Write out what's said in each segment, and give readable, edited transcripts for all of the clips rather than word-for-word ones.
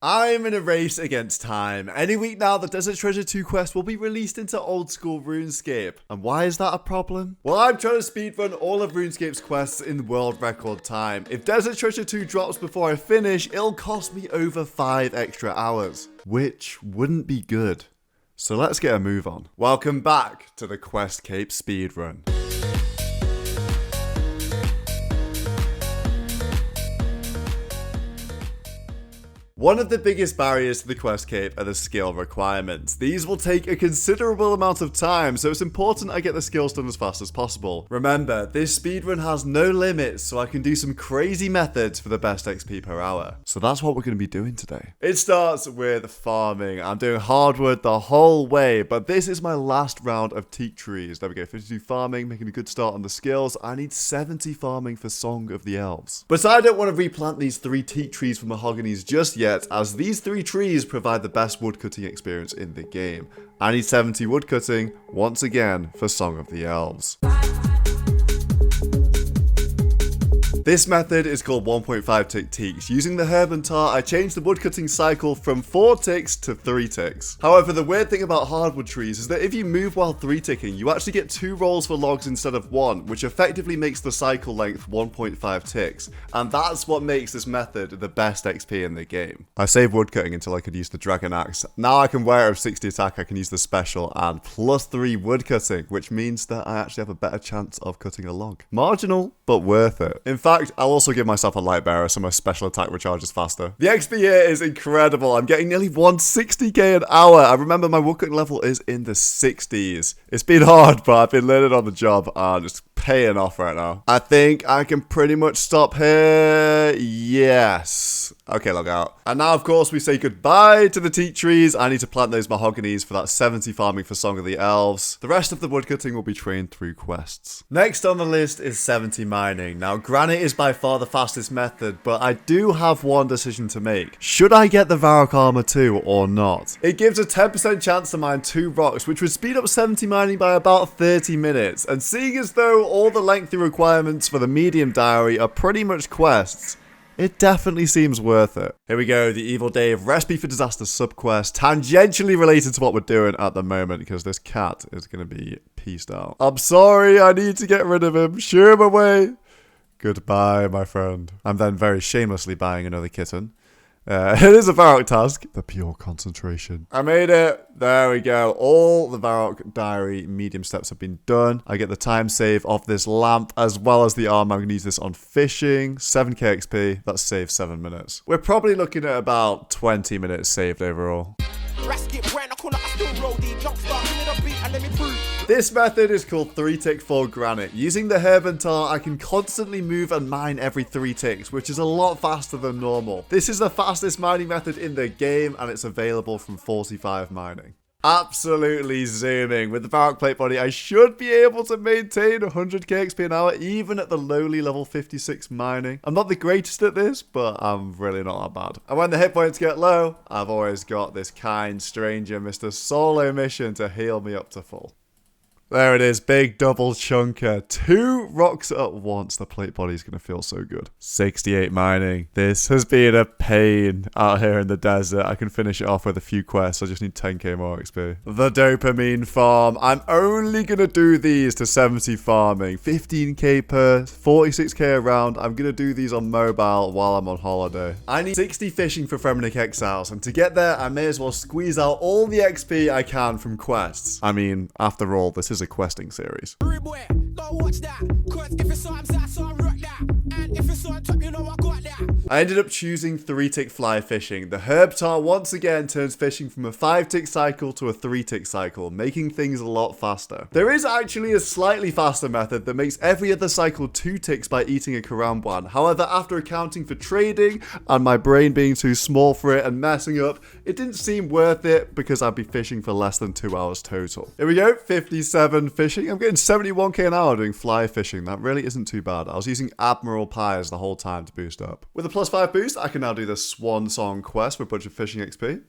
I'm in a race against time. Any week now, the Desert Treasure 2 quest will be released into old school Runescape. And why is that a problem? Well, I'm trying to speedrun all of Runescape's quests in world record time. If Desert Treasure 2 drops before I finish, it'll cost me over 5 extra hours, which wouldn't be good. So let's get a move on. Welcome back to the Quest Cape speedrun. One of the biggest barriers to the Quest Cape are the skill requirements. These will take a considerable amount of time, so it's important I get the skills done as fast as possible. Remember, this speedrun has no limits, so I can do some crazy methods for the best XP per hour. So that's what we're going to be doing today. It starts with farming. I'm doing hardwood the whole way, but this is my last round of teak trees. There we go, 52 farming, making a good start on the skills. I need 70 farming for Song of the Elves. But I don't want to replant these 3 teak trees for mahoganies just yet, as these 3 trees provide the best woodcutting experience in the game. I need 70 woodcutting, once again, for Song of the Elves. This method is called 1.5 tick teaks. Using the herb and tar, I changed the woodcutting cycle from 4 ticks to 3 ticks. However, the weird thing about hardwood trees is that if you move while 3 ticking, you actually get 2 rolls for logs instead of 1, which effectively makes the cycle length 1.5 ticks. And that's what makes this method the best XP in the game. I saved woodcutting until I could use the dragon axe. Now I can wear it with 60 attack, I can use the special and +3 woodcutting, which means that I actually have a better chance of cutting a log. Marginal, but worth it. In fact, I'll also give myself a light bearer so my special attack recharges faster. The XP here is incredible. I'm getting nearly 160k an hour. I remember my woodcutting level is in the 60s. It's been hard, but I've been learning on the job and it's paying off right now. I think I can pretty much stop here. Yes. Okay, log out. And now, of course, we say goodbye to the teak trees. I need to plant those mahoganies for that 70 farming for Song of the Elves. The rest of the woodcutting will be trained through quests. Next on the list is 70 mining. Now, granite is by far the fastest method, but I do have one decision to make. Should I get the Varrock armor too or not? It gives a 10% chance to mine 2 rocks, which would speed up 70 mining by about 30 minutes. And seeing as though all the lengthy requirements for the medium diary are pretty much quests, it definitely seems worth it. Here we go, the Evil Dave Recipe for Disaster subquest, tangentially related to what we're doing at the moment, because this cat is going to be pieced out. I'm sorry, I need to get rid of him. Shoo him away. Goodbye, my friend. I'm then very shamelessly buying another kitten. It is a Varrock task. The pure concentration. I made it. There we go. All the Varrock diary medium steps have been done. I get the time save off this lamp as well as the armor. I'm going to use this on fishing. 7k XP. That saves 7 minutes. We're probably looking at about 20 minutes saved overall. This method is called 3 tick 4 granite. Using the herb and tar, I can constantly move and mine every 3 ticks, which is a lot faster than normal. This is the fastest mining method in the game, and it's available from 45 mining. Absolutely zooming. With the Varrock plate body, I should be able to maintain 100k XP an hour, even at the lowly level 56 mining. I'm not the greatest at this, but I'm really not that bad. And when the hit points get low, I've always got this kind stranger, Mr. Solo Mission, to heal me up to full. There it is, big double chunker. 2 rocks at once. The plate body is going to feel so good. 68 mining. This has been a pain out here in the desert. I can finish it off with a few quests. I just need 10k more XP. The dopamine farm. I'm only going to do these to 70 farming. 15k per, 46k around. I'm going to do these on mobile while I'm on holiday. I need 60 fishing for Fremenic Exiles. And to get there, I may as well squeeze out all the XP I can from quests. I mean, after all, this is a questing series. I ended up choosing 3 tick fly fishing. The herb tar once again turns fishing from a 5 tick cycle to a 3 tick cycle, making things a lot faster. There is actually a slightly faster method that makes every other cycle 2 ticks by eating a karambuan. However, after accounting for trading and my brain being too small for it and messing up, it didn't seem worth it because I'd be fishing for less than 2 hours total. Here we go, 57 fishing. I'm getting 71k an hour doing fly fishing. That really isn't too bad. I was using Admiral Pies the whole time to boost up. With a +5 boost, I can now do the Swan Song quest with a bunch of fishing XP.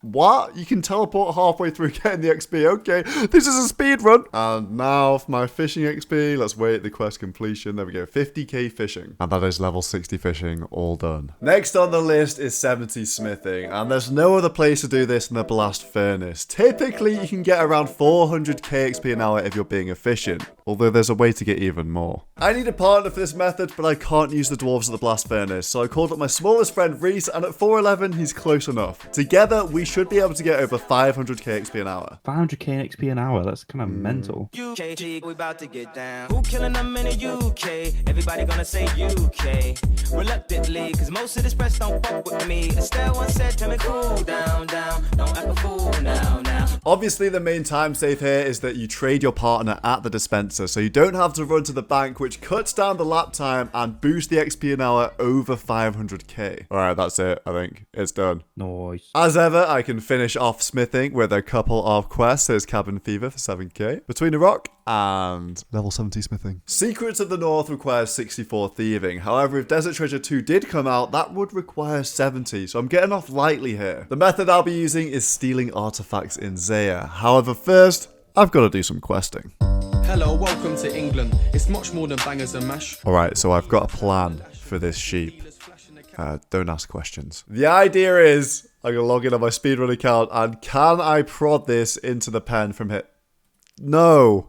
What? You can teleport halfway through getting the XP. Okay, this is a speed run. And now for my fishing XP, let's wait the quest completion. There we go, 50k fishing. And that is level 60 fishing, all done. Next on the list is 70 smithing. And there's no other place to do this than the blast furnace. Typically, you can get around 400k XP an hour if you're being efficient. Although there's a way to get even more. I need a partner for this method, but I can't use the dwarves at the blast furnace. So I called up my smallest friend Reese, and at 411, he's close enough. Together, we should be able to get over 500k XP an hour. 500k XP an hour? That's kind of mental. UK, we about to get down. Who killing them in the UK? Everybody gonna say UK. Reluctantly, cause most of this press don't fuck with me. Estelle once said, tell me cool down, down. Don't act a fool now. Obviously, the main time save here is that you trade your partner at the dispenser, so you don't have to run to the bank, which cuts down the lap time and boosts the XP an hour over 500k. Alright, that's it, I think. It's done. Nice. As ever, I can finish off smithing with a couple of quests. There's Cabin Fever for 7k. Between a Rock and level 70 smithing. Secrets of the North requires 64 thieving. However, if Desert Treasure 2 did come out, that would require 70, so I'm getting off lightly here. The method I'll be using is stealing artifacts in Zaya. However, first, I've got to do some questing. Hello, welcome to England. It's much more than bangers and mash. Alright, so I've got a plan for this sheep. Don't ask questions. The idea is, I'm going to log in on my speedrun account, and can I prod this into the pen from here? No.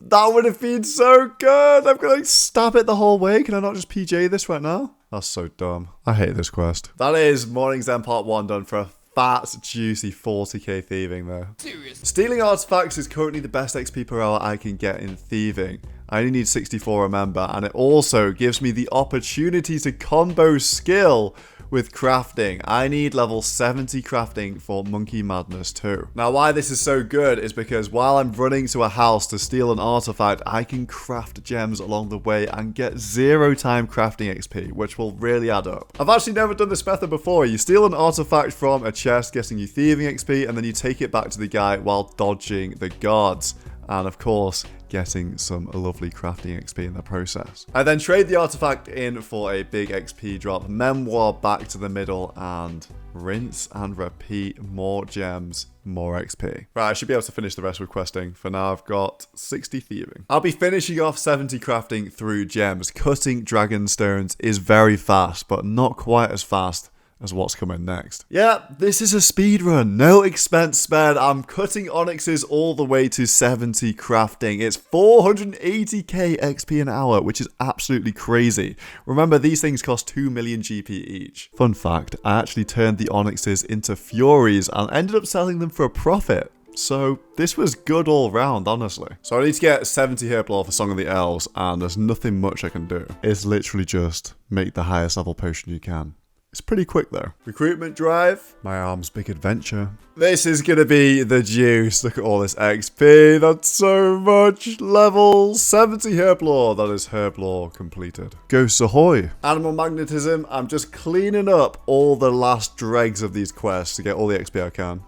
That would have been so good. I'm going to stab it the whole way. Can I not just PJ this right now? That's so dumb. I hate this quest. That is Morning's End Part 1 done for a fat, juicy 40k thieving there. Seriously? Stealing artifacts is currently the best XP per hour I can get in thieving. I only need 64, remember, and it also gives me the opportunity to combo skill with crafting. I need level 70 crafting for Monkey Madness 2. Now, why this is so good is because while I'm running to a house to steal an artifact, I can craft gems along the way and get 0 time crafting XP, which will really add up. I've actually never done this method before. You steal an artifact from a chest, getting you thieving XP, and then you take it back to the guy while dodging the guards. And of course, getting some lovely crafting XP in the process. I then trade the artifact in for a big XP drop, memoir back to the middle, and rinse and repeat. More gems, more XP. Right, I should be able to finish the rest with questing. For now, I've got 60 thieving. I'll be finishing off 70 crafting through gems. Cutting dragon stones is very fast, but not quite as fast as what's coming next. Yeah, this is a speed run. No expense spared. I'm cutting onyxes all the way to 70 crafting. It's 480k XP an hour, which is absolutely crazy. Remember, these things cost 2 million GP each. Fun fact, I actually turned the onyxes into furies and ended up selling them for a profit. So this was good all round, honestly. So I need to get 70 herb lore for Song of the Elves, and there's nothing much I can do. It's literally just make the highest level potion you can. It's pretty quick though. Recruitment drive. My arm's big adventure. This is gonna be the juice. Look at all this XP. That's so much. Level 70 herb lore. That is herb lore completed. Ghosts ahoy. Animal magnetism. I'm just cleaning up all the last dregs of these quests to get all the XP I can.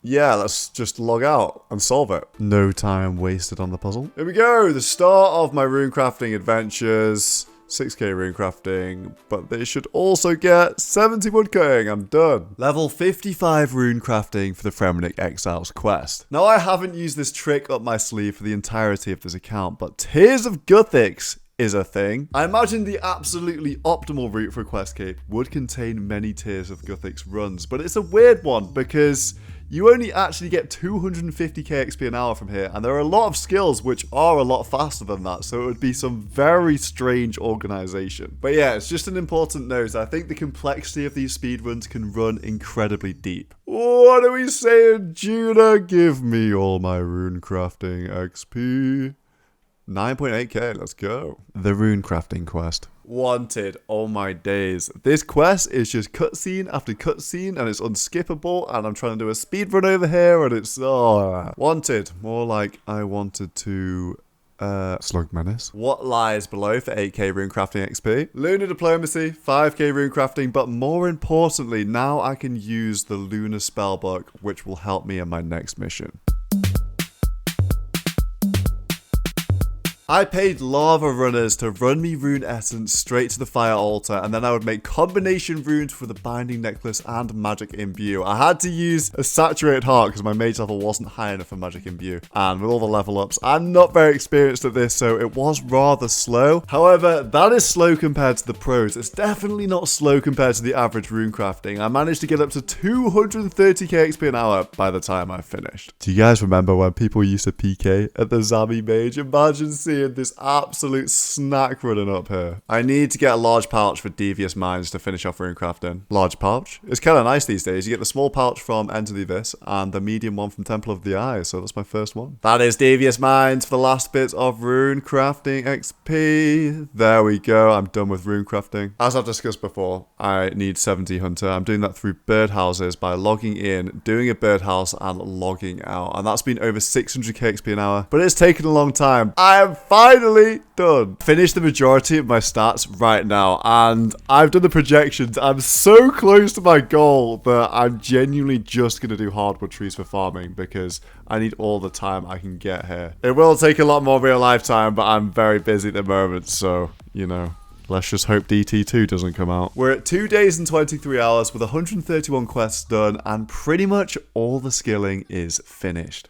Yeah, let's just log out and solve it. No time wasted on the puzzle. Here we go. The start of my runecrafting adventures. 6k runecrafting, but they should also get 70 woodcutting. I'm done. Level 55 runecrafting for the Fremenic Exiles quest. Now, I haven't used this trick up my sleeve for the entirety of this account, but Tears of Guthix is a thing. I imagine the absolutely optimal route for Questcape would contain many Tears of Guthix runs, but it's a weird one because you only actually get 250k XP an hour from here, and there are a lot of skills which are a lot faster than that, so it would be some very strange organization. But yeah, it's just an important note. I think the complexity of these speedruns can run incredibly deep. What are we saying, Judah? Give me all my runecrafting XP. 9.8k, let's go. The runecrafting quest. Wanted. Oh my days. This quest is just cutscene after cutscene and it's unskippable, and I'm trying to do a speedrun over here and it's wanted. More like I wanted to Slug Menace. What lies below for 8k runecrafting XP? Lunar Diplomacy, 5k runecrafting, but more importantly, now I can use the Lunar Spellbook, which will help me in my next mission. I paid lava runners to run me rune essence straight to the fire altar, and then I would make combination runes for the binding necklace and magic imbue. I had to use a saturated heart because my mage level wasn't high enough for magic imbue, and with all the level ups, I'm not very experienced at this, so it was rather slow. However, that is slow compared to the pros. It's definitely not slow compared to the average rune crafting. I managed to get up to 230k XP an hour by the time I finished. Do you guys remember when people used to PK at the Zami mage? Imagine seeing this absolute snack running up here. I need to get a large pouch for Devious Minds to finish off runecrafting. Large pouch? It's kind of nice these days. You get the small pouch from Enter the Abyss and the medium one from Temple of the Eye, so that's my first one. That is Devious Minds for the last bit of runecrafting XP. There we go. I'm done with runecrafting. As I've discussed before, I need 70 Hunter. I'm doing that through birdhouses by logging in, doing a birdhouse, and logging out. And that's been over 600k XP an hour, but it's taken a long time. I am finally done. Finished the majority of my stats right now, and I've done the projections. I'm so close to my goal that I'm genuinely just going to do hardwood trees for farming because I need all the time I can get here. It will take a lot more real life time, but I'm very busy at the moment, so, you know. Let's just hope DT2 doesn't come out. We're at 2 days and 23 hours with 131 quests done, and pretty much all the skilling is finished.